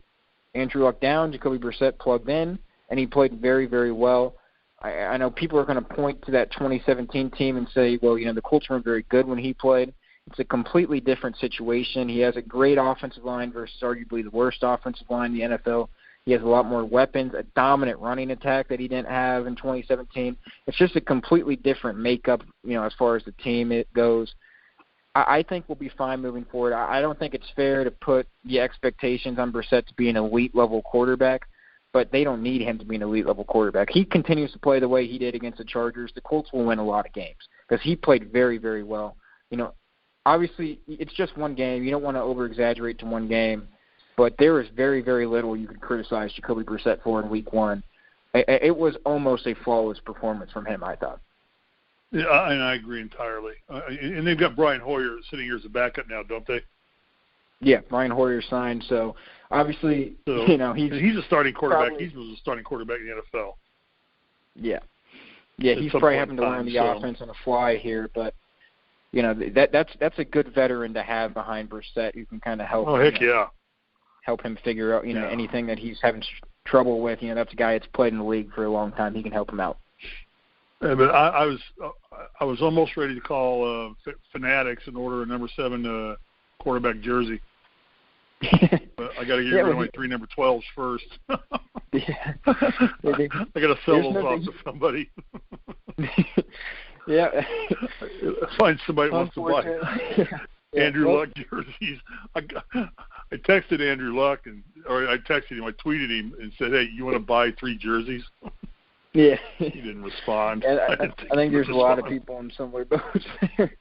Andrew Luck down, Jacoby Brissett plugged in, and he played very, very well. I know people are going to point to that 2017 team and say, well, the Colts weren't very good when he played. It's a completely different situation. He has a great offensive line versus arguably the worst offensive line in the NFL. He has a lot more weapons, a dominant running attack that he didn't have in 2017. It's just a completely different makeup, as far as the team goes. I think we'll be fine moving forward. I don't think it's fair to put the expectations on Brissett to be an elite-level quarterback, but they don't need him to be an elite-level quarterback. He continues to play the way he did against the Chargers. The Colts will win a lot of games because he played very, very well. Obviously, it's just one game. You don't want to over-exaggerate to one game, but there is very, very little you could criticize Jacoby Brissett for in Week 1. It was almost a flawless performance from him, I thought. Yeah, and I agree entirely. And they've got Brian Hoyer sitting here as a backup now, don't they? Yeah, Brian Hoyer signed. So obviously, he's a starting quarterback. He was a starting quarterback in the NFL. Yeah, he's probably having to learn the offense on the fly here, but that's a good veteran to have behind Brissett who can kind of help. Oh, heck yeah. Help him figure out anything that he's having trouble with. That's a guy that's played in the league for a long time. He can help him out. Yeah, but I was almost ready to call Fanatics and order a number 7 quarterback jersey. But I got to get rid of my 3 number 12s first. I got to sell those off to somebody. Yeah. Find somebody who wants to buy Andrew Luck jerseys. I texted Andrew Luck, or I texted him, I tweeted him and said, hey, you want to buy 3 jerseys? Yeah. He didn't respond. I think there's a lot of people in similar boats there.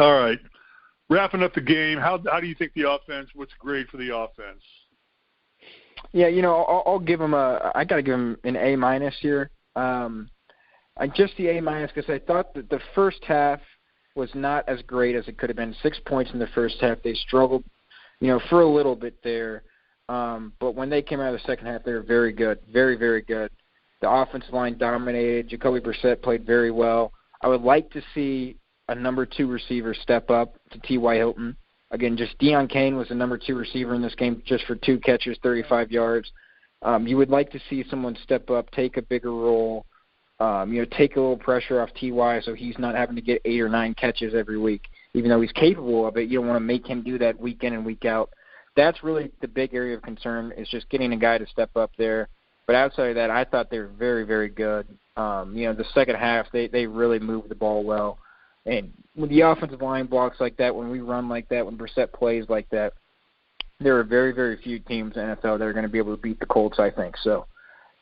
All right. Wrapping up the game, how do you think the offense, what's great for the offense? Yeah, I'll give him I got to give him an A- here. Just the A- because I thought that the first half was not as great as it could have been. 6 points in the first half. They struggled, for a little bit there. But when they came out of the second half, they were very good, very, very good. The offensive line dominated. Jacoby Brissett played very well. I would like to see a number 2 receiver step up to T.Y. Hilton. Again, just Deion Kane was the number 2 receiver in this game just for 2 catches, 35 yards. You would like to see someone step up, take a bigger role, take a little pressure off T.Y. so he's not having to get 8 or 9 catches every week. Even though he's capable of it, you don't want to make him do that week in and week out. That's really the big area of concern is just getting a guy to step up there. But outside of that, I thought they were very, very good. The second half, they really moved the ball well. And when the offensive line blocks like that, when we run like that, when Brissett plays like that, there are very, very few teams in the NFL that are going to be able to beat the Colts, I think. So,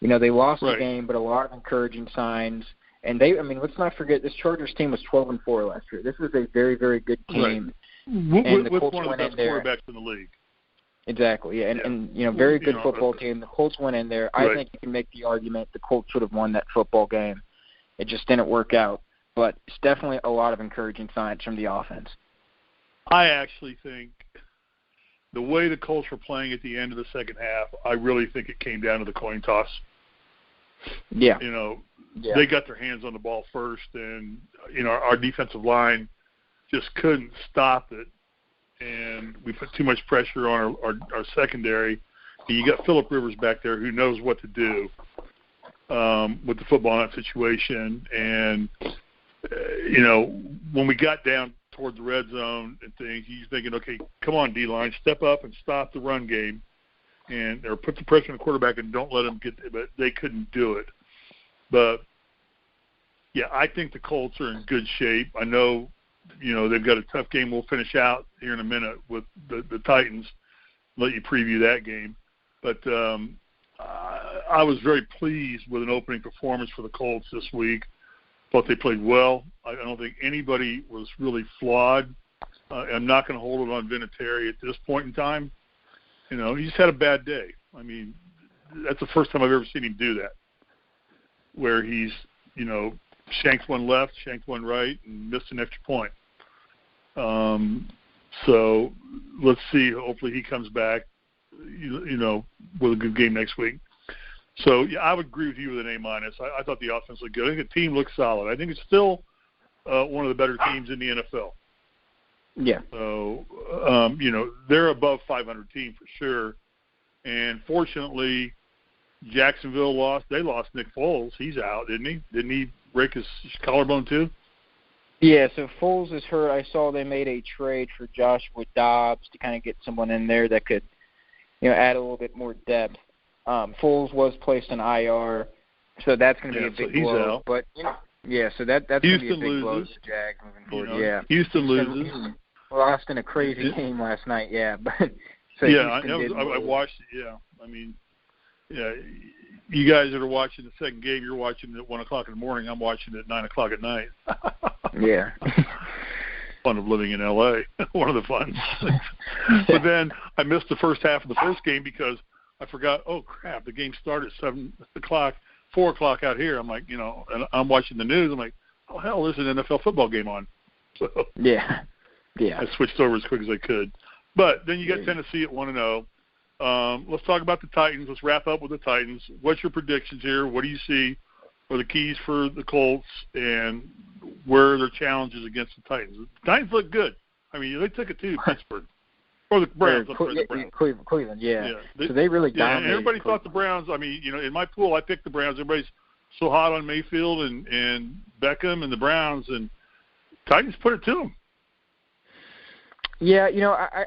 they lost the game, but a lot of encouraging signs. And let's not forget, this Chargers team was 12-4 last year. This is a very, very good team. Right. And the with Colts one of went the best in there. quarterbacks in the league. Exactly, yeah. And very good football team. The Colts went in there. I think you can make the argument the Colts should have won that football game. It just didn't work out. But it's definitely a lot of encouraging signs from the offense. I actually think the way the Colts were playing at the end of the second half, I really think it came down to the coin toss. Yeah. They got their hands on the ball first, and, our defensive line just couldn't stop it. And we put too much pressure on our secondary. And you got Phillip Rivers back there who knows what to do with the football in that situation. And, when we got down toward the red zone and things, he's thinking, okay, come on, D-line, step up and stop the run game. Or put the pressure on the quarterback and don't let him get – but they couldn't do it. But, yeah, I think the Colts are in good shape. I know, they've got a tough game we'll finish out here in a minute with the Titans. Let you preview that game. But I was very pleased with an opening performance for the Colts this week. Thought they played well. I don't think anybody was really flawed. I'm not going to hold it on Vinatieri at this point in time. He just had a bad day. I mean, that's the first time I've ever seen him do that, where he's, shanked one left, shanked one right, and missed an extra point. So let's see. Hopefully he comes back, with a good game next week. So, yeah, I would agree with you with an A-. I thought the offense looked good. I think the team looked solid. I think it's still one of the better teams in the NFL. Yeah. So, they're above 500 team for sure. And fortunately, Jacksonville lost. They lost Nick Foles. He's out, didn't he? Didn't he break his collarbone too? Yeah, so Foles is hurt. I saw they made a trade for Joshua Dobbs to kind of get someone in there that could, add a little bit more depth. Foles was placed in IR, so that's going to be a big blow. He's out. But, so that's going to be a big blow to the Jags moving forward. Houston loses. Lost in a crazy game last night, but so I watched it, I mean, you guys that are watching the second game, you're watching it at 1 o'clock in the morning. I'm watching it at 9 o'clock at night. Yeah. Fun of living in L.A., one of the fun things. But then I missed the first half of the first game because I forgot, oh, crap, the game started at 7 o'clock, 4 o'clock out here. I'm like, and I'm watching the news. I'm like, oh, hell, there's an NFL football game on. So yeah. I switched over as quick as I could. But then you got Tennessee at 1-0. Let's talk about the Titans. Let's wrap up with the Titans. What's your predictions here? What do you see are the keys for the Colts, and where are their challenges against the Titans? The Titans look good. I mean, they took it to Pittsburgh. Or the Browns. Cleveland, so they really dominated. And everybody thought the Browns, I mean, in my pool, I picked the Browns. Everybody's so hot on Mayfield and Beckham and the Browns, and Titans put it to them. Yeah,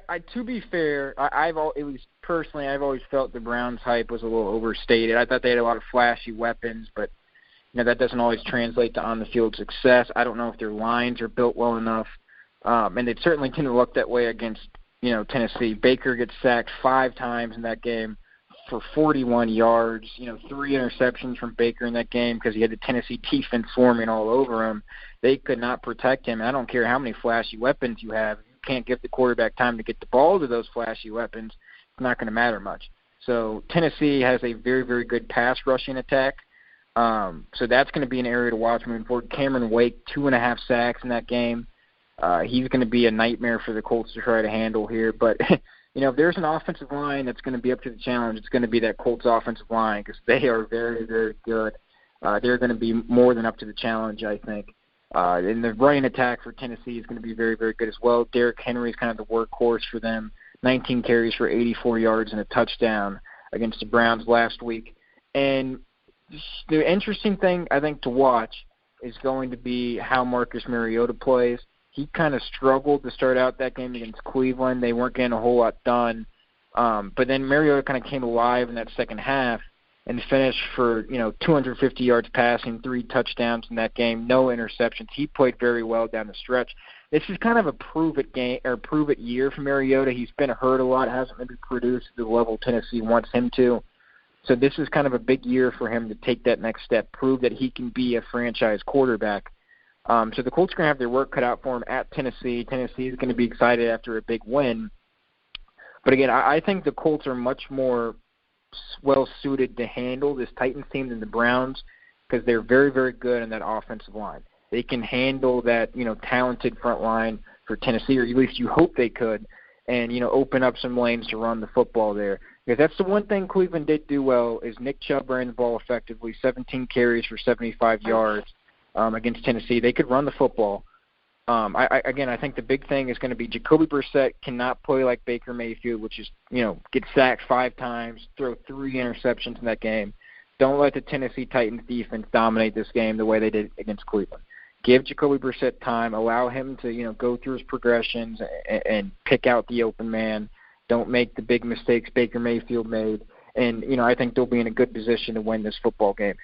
I to be fair, at least personally, I've always felt the Browns' hype was a little overstated. I thought they had a lot of flashy weapons, but that doesn't always translate to on-the-field success. I don't know if their lines are built well enough, and it certainly didn't look that way against Tennessee. Baker gets sacked 5 times in that game for 41 yards. 3 interceptions from Baker in that game because he had the Tennessee defense swarming all over him. They could not protect him. I don't care how many flashy weapons you have. Can't give the quarterback time to get the ball to those flashy weapons, it's not going to matter much. So Tennessee has a very, very good pass rushing attack. So that's going to be an area to watch moving forward. Cameron Wake, 2.5 sacks in that game. He's going to be a nightmare for the Colts to try to handle here. But, if there's an offensive line that's going to be up to the challenge, it's going to be that Colts offensive line because they are very, very good. They're going to be more than up to the challenge, I think. And the running attack for Tennessee is going to be very, very good as well. Derrick Henry is kind of the workhorse for them. 19 carries for 84 yards and a touchdown against the Browns last week. And the interesting thing, I think, to watch is going to be how Marcus Mariota plays. He kind of struggled to start out that game against Cleveland. They weren't getting a whole lot done. But then Mariota kind of came alive in that second half. and finished for 250 yards passing, 3 touchdowns in that game, no interceptions. He played very well down the stretch. This is kind of a prove it year for Mariota. He's been hurt a lot, hasn't maybe produced at the level Tennessee wants him to. So this is kind of a big year for him to take that next step, prove that he can be a franchise quarterback. So the Colts are going to have their work cut out for him at Tennessee. Tennessee is going to be excited after a big win. But again, I think the Colts are much more well-suited to handle this Titans team than the Browns because they're very, very good in that offensive line. They can handle that, talented front line for Tennessee, or at least you hope they could, and, open up some lanes to run the football there. Because that's the one thing Cleveland did do well is Nick Chubb ran the ball effectively, 17 carries for 75 yards against Tennessee. They could run the football. I think the big thing is going to be Jacoby Brissett cannot play like Baker Mayfield, which is, get sacked 5 times, throw 3 interceptions in that game. Don't let the Tennessee Titans defense dominate this game the way they did against Cleveland. Give Jacoby Brissett time. Allow him to, go through his progressions and pick out the open man. Don't make the big mistakes Baker Mayfield made. And, I think they'll be in a good position to win this football game.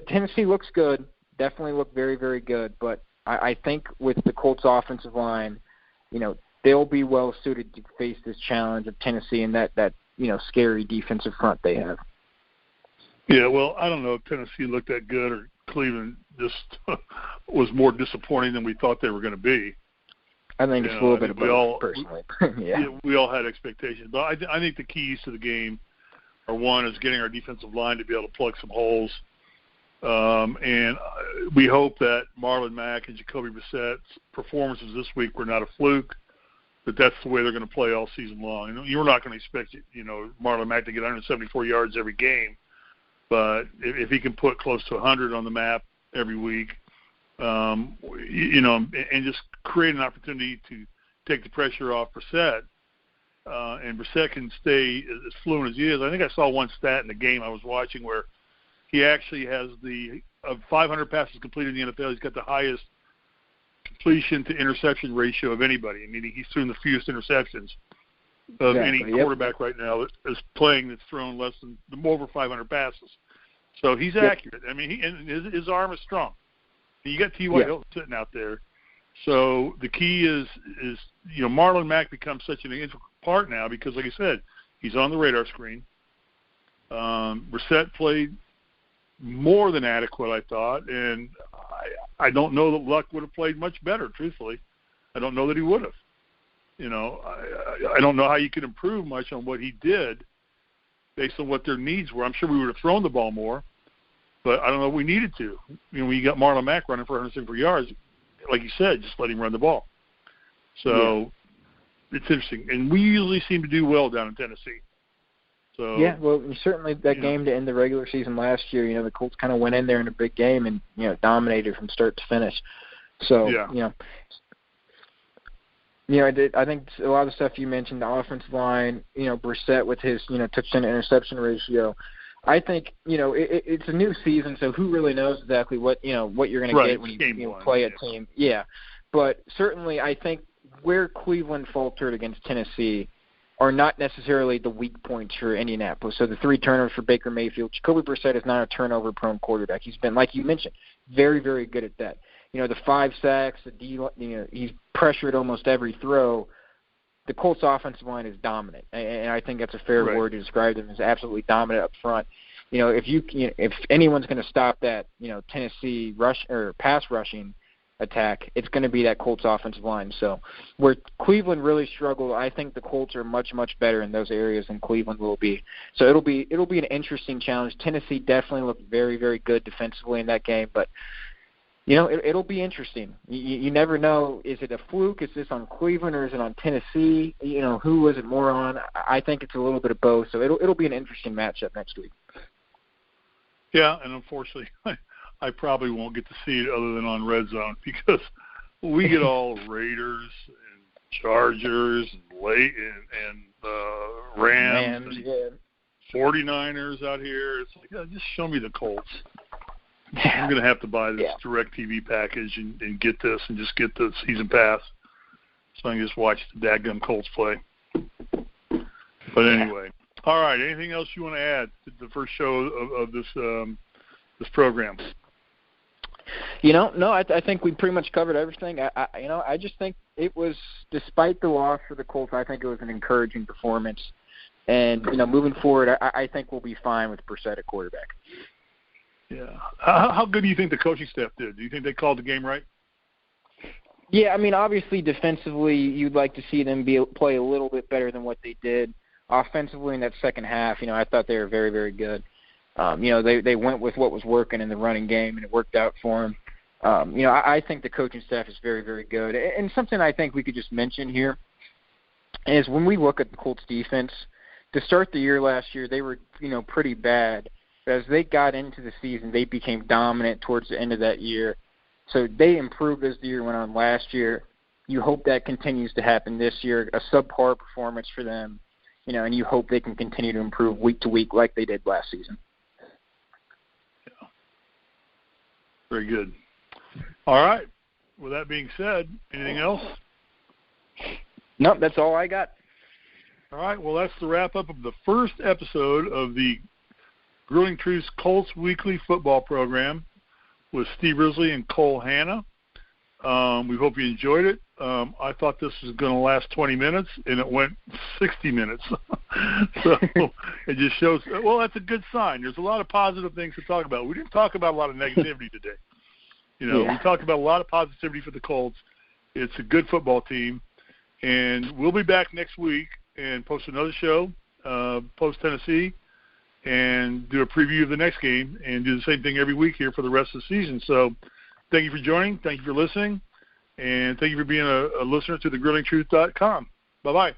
Tennessee looks good, definitely look very, very good. But I think with the Colts offensive line, they'll be well suited to face this challenge of Tennessee and that scary defensive front they have. Yeah, well, I don't know if Tennessee looked that good or Cleveland just was more disappointing than we thought they were going to be. I think it's a little bit of both, personally. Yeah, we all had expectations. But I think the keys to the game are, one, is getting our defensive line to be able to plug some holes. And we hope that Marlon Mack and Jacoby Brissett's performances this week were not a fluke, that that's the way they're going to play all season long. You're not going to expect, Marlon Mack to get 174 yards every game. But if he can put close to 100 on the map every week, and just create an opportunity to take the pressure off Brissett, and Brissett can stay as fluent as he is. I think I saw one stat in the game I was watching where he actually has of 500 passes completed in the NFL, he's got the highest completion to interception ratio of anybody. Meaning he's thrown the fewest interceptions of any quarterback right now that is playing that's thrown over 500 passes. So he's accurate. I mean, his arm is strong. You got T.Y. Hilton sitting out there. So the key is Marlon Mack becomes such an integral part now because, like I said, he's on the radar screen. Brissett played more than adequate, I thought, and I don't know that Luck would have played much better, truthfully. I don't know that he would have. I don't know how you could improve much on what he did based on what their needs were. I'm sure we would have thrown the ball more, but I don't know if we needed to. When you got Marlon Mack running for 174 yards, like you said, just let him run the ball. So it's interesting. And we usually seem to do well down in Tennessee. So well, certainly that game to end the regular season last year, the Colts kind of went in there in a big game and, dominated from start to finish. So, I think a lot of the stuff you mentioned, the offensive line, Brissett with his, touchdown to interception ratio. I think, it's a new season, so who really knows exactly what you're going to get when you play a team. Yeah. But certainly I think where Cleveland faltered against Tennessee are not necessarily the weak points for Indianapolis. So the 3 turnovers for Baker Mayfield. Jacoby Brissett is not a turnover-prone quarterback. He's been, like you mentioned, very, very good at that. The 5 sacks, he's pressured almost every throw. The Colts' offensive line is dominant, and I think that's a fair word to describe them as absolutely dominant up front. If anyone's going to stop that, Tennessee rush or pass rushing attack, it's going to be that Colts offensive line. So where Cleveland really struggled, I think the Colts are much, much better in those areas than Cleveland will be. So it'll be an interesting challenge. Tennessee definitely looked very, very good defensively in that game, but it'll be interesting. You never know. Is it a fluke? Is this on Cleveland or is it on Tennessee? Who was it more on? I think it's a little bit of both. So it'll be an interesting matchup next week. Yeah, and unfortunately, I probably won't get to see it other than on Red Zone because we get all Raiders and Chargers and Rams and 49ers out here. It's like, just show me the Colts. I'm going to have to buy this DirecTV package and get this and just get the season pass so I can just watch the dadgum Colts play. But anyway, All right. Anything else you want to add to the first show of this program? No, I think we pretty much covered everything. I just think it was, despite the loss for the Colts, I think it was an encouraging performance. And, moving forward, I think we'll be fine with Brissett at quarterback. Yeah. How good do you think the coaching staff did? Do you think they called the game right? Yeah, obviously defensively you'd like to see them play a little bit better than what they did. Offensively in that second half, I thought they were very, very good. They went with what was working in the running game, and it worked out for them. I think the coaching staff is very, very good. And something I think we could just mention here is when we look at the Colts defense, to start the year last year, they were, pretty bad. But as they got into the season, they became dominant towards the end of that year. So they improved as the year went on last year. You hope that continues to happen this year, a subpar performance for them, and you hope they can continue to improve week to week like they did last season. Yeah. Very good. All right. With that being said, anything else? Nope, that's all I got. All right. Well, that's the wrap-up of the first episode of the Grilling Truth's Colts Weekly Football Program with Steve Risley and Cole Hanna. We hope you enjoyed it. I thought this was going to last 20 minutes, and it went 60 minutes. So it just shows, well, that's a good sign. There's a lot of positive things to talk about. We didn't talk about a lot of negativity today. We talked about a lot of positivity for the Colts. It's a good football team. And we'll be back next week and post another show, post-Tennessee, and do a preview of the next game and do the same thing every week here for the rest of the season. So thank you for joining. Thank you for listening. And thank you for being a listener to thegrilling truth.com. Bye-bye.